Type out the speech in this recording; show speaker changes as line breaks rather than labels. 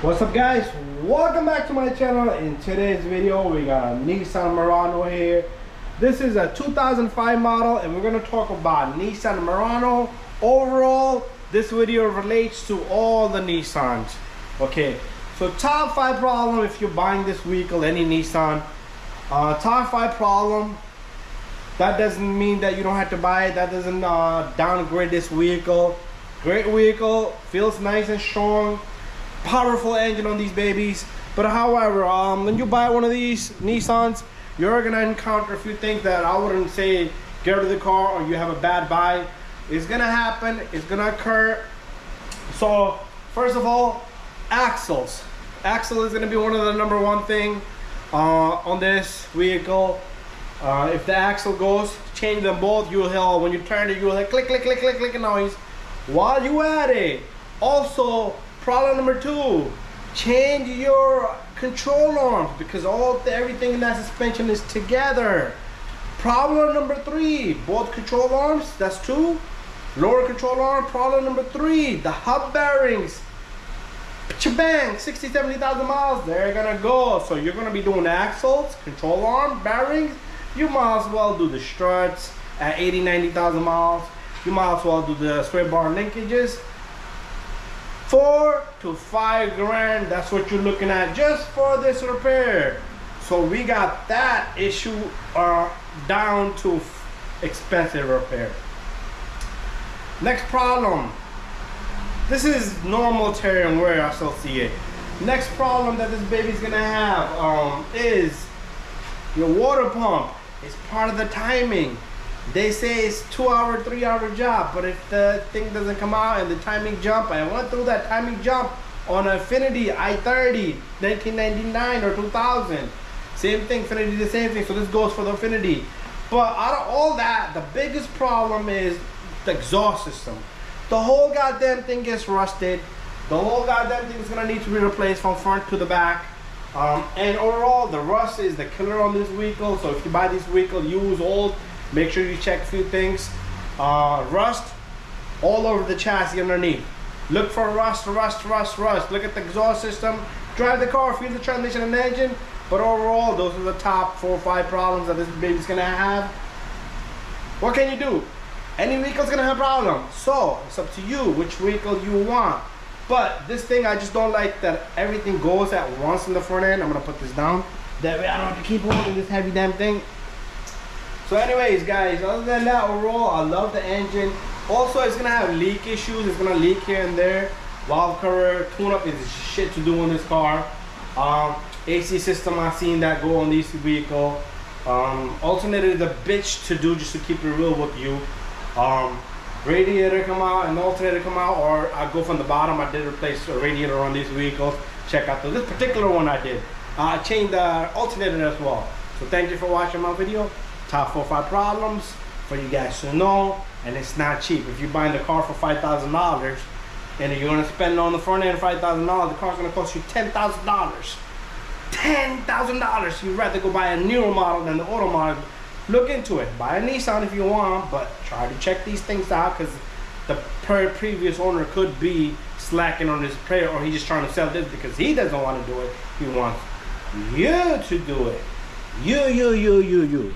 What's up, guys? Welcome back to my channel. In today's video we got a Nissan Murano here. This is a 2005 model and we're going to talk about Nissan Murano. Overall, this video relates to all the Nissans. Okay, so top 5 problem if you're buying this vehicle, any Nissan. Top 5 problem. That doesn't mean that you don't have to buy it. That doesn't downgrade this vehicle. Great vehicle, feels nice and strong. Powerful engine on these babies. But however, when you buy one of these Nissans, you're gonna encounter a few things that I wouldn't say get rid of the car or you have a bad buy. It's gonna happen, it's gonna occur. So first of all, axles. Axle is gonna be one of the #1 thing on this vehicle. If the axle goes, change them both. You'll hear, when you turn it, you'll hear click click click click click noise while you at it. Also, problem #2, change your control arms because everything in that suspension is together. Problem #3, both control arms, that's 2. Lower control arm. Problem #3, the hub bearings. Bang, 60-70,000 miles, they're gonna go. So you're gonna be doing axles, control arm, bearings. You might as well do the struts at 80-90,000 miles. You might as well do the sway bar linkages. 4 to 5 grand, that's what you're looking at just for this repair. So we got that issue down to expensive repair. Next problem, this is normal tear and wear, I still see it. Next problem that this baby's gonna have is your water pump. It's part of the timing. They say it's 2-hour, 3-hour job, but if the thing doesn't come out and the timing jump, I went through that timing jump on an Infiniti i30, 1999 or 2000. Same thing, Infiniti the same thing, so this goes for the Infiniti. But out of all that, the biggest problem is the exhaust system. The whole goddamn thing gets rusted. The whole goddamn thing is gonna need to be replaced from front to the back. And overall, the rust is the killer on this vehicle. So if you buy this vehicle used, old, make sure you check a few things. Rust all over the chassis underneath. Look for rust. Look at the exhaust system. Drive the car, feel the transmission and engine. But overall, those are the top 4 or 5 problems that this baby's gonna have. What can you do? Any vehicle's gonna have problems. So it's up to you which vehicle you want. But this thing, I just don't like that everything goes at once in the front end. I'm gonna put this down. That way I don't have to keep holding this heavy damn thing. So anyways, guys, other than that, overall, I love the engine. Also, it's gonna have leak issues. It's gonna leak here and there. Valve cover tune-up is shit to do on this car. AC system, I've seen that go on this vehicle. Alternator is a bitch to do, just to keep it real with you. Radiator come out and alternator come out, or I go from the bottom. I did replace a radiator on these vehicles. Check out this particular one I did. I changed the alternator as well. So thank you for watching my video. Top 4 or 5 problems for you guys to know, and it's not cheap. If you're buying the car for $5,000 and you're gonna spend on the front end $5,000, the car's gonna cost you $10,000. $10,000. You'd rather go buy a newer model than the older model. Look into it. Buy a Nissan if you want, but try to check these things out because the previous owner could be slacking on his prayer, or he's just trying to sell this because he doesn't want to do it. He wants you to do it. You.